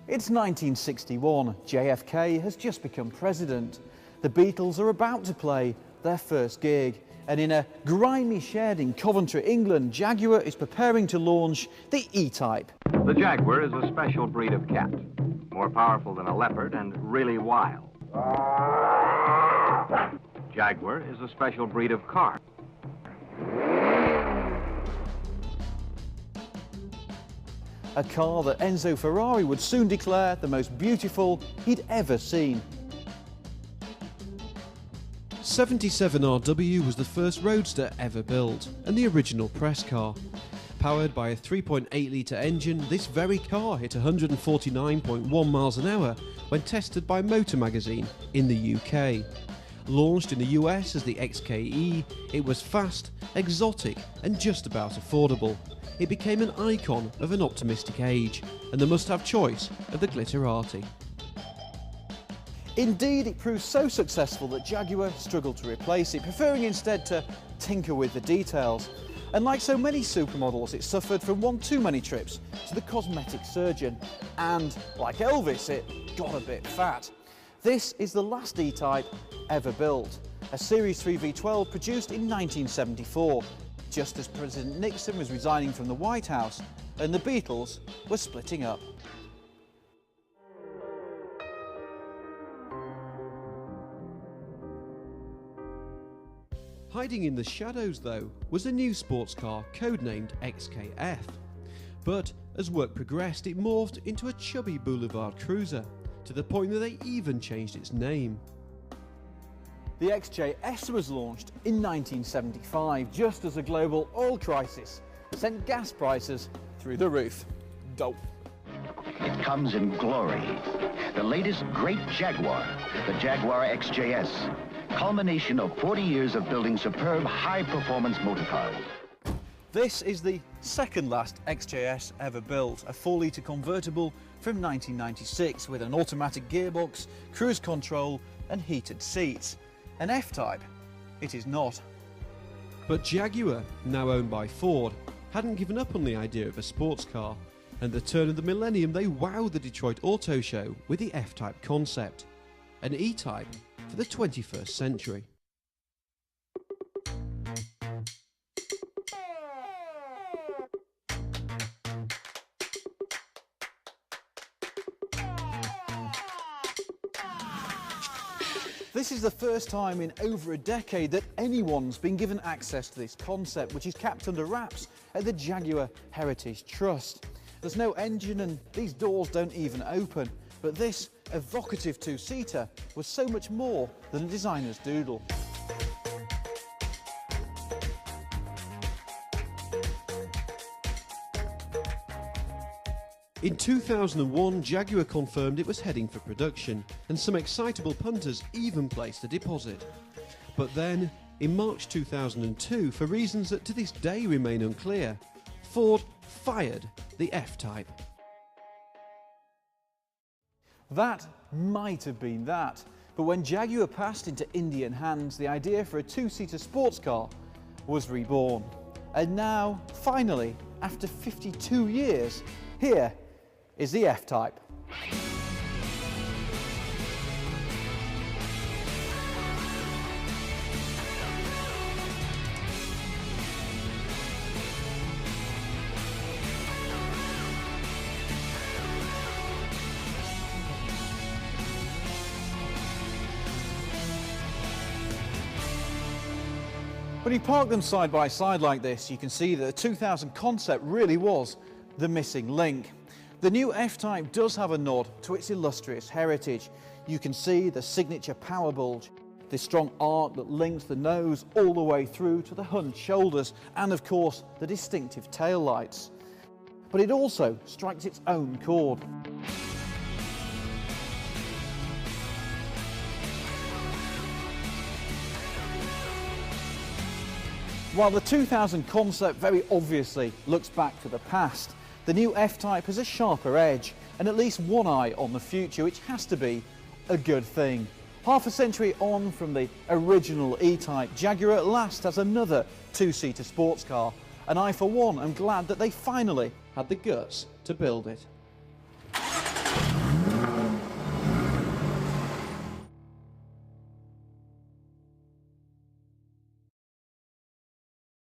It's 1961, JFK has just become president. The Beatles are about to play their first gig, and in a grimy shed in Coventry, England, Jaguar is preparing to launch the E-Type. The Jaguar is a special breed of cat, more powerful than a leopard and really wild. Jaguar is a special breed of car. A car that Enzo Ferrari would soon declare the most beautiful he'd ever seen. 77 RW was the first roadster ever built, and the original press car. Powered by a 3.8-litre engine, this very car hit 149.1 miles an hour when tested by Motor Magazine in the UK. Launched in the US as the XKE, it was fast, exotic and just about affordable. It became an icon of an optimistic age and the must-have choice of the Glitterati. Indeed, it proved so successful that Jaguar struggled to replace it, preferring instead to tinker with the details. And like so many supermodels, it suffered from one too many trips to the cosmetic surgeon. And like Elvis, it got a bit fat. This is the last E-Type ever built, a Series 3 V12 produced in 1974, just as President Nixon was resigning from the White House and the Beatles were splitting up. Hiding in the shadows, though, was a new sports car codenamed XKF. But as work progressed, it morphed into a chubby boulevard cruiser, to the point that they even changed its name. The XJS was launched in 1975, just as a global oil crisis sent gas prices through the roof. Dope. It comes in glory. The latest great Jaguar, the Jaguar XJS. Culmination of 40 years of building superb high-performance motor cars. This is the second last XJS ever built, a 4-litre convertible from 1996 with an automatic gearbox, cruise control and heated seats. An F-Type, it is not. But Jaguar, now owned by Ford, hadn't given up on the idea of a sports car, and at the turn of the millennium they wowed the Detroit Auto Show with the F-Type concept, an E-Type for the 21st century. This is the first time in over a decade that anyone's been given access to this concept, which is kept under wraps at the Jaguar Heritage Trust. There's no engine and these doors don't even open, but this evocative two-seater was so much more than a designer's doodle. In 2001, Jaguar confirmed it was heading for production, and some excitable punters even placed a deposit. But then, in March 2002, for reasons that to this day remain unclear, Ford fired the F-Type. That might have been that, but when Jaguar passed into Indian hands, the idea for a two-seater sports car was reborn. And now, finally, after 52 years, here is the F-Type. When you park them side by side like this, you can see that the 2000 concept really was the missing link. The new F-Type does have a nod to its illustrious heritage. You can see the signature power bulge, this strong arc that links the nose all the way through to the hunched shoulders, and of course the distinctive tail lights. But it also strikes its own chord. While the 2000 concept very obviously looks back to the past, the new F-Type has a sharper edge and at least one eye on the future, which has to be a good thing. Half a century on from the original E-Type, Jaguar at last has another two-seater sports car, and I for one am glad that they finally had the guts to build it.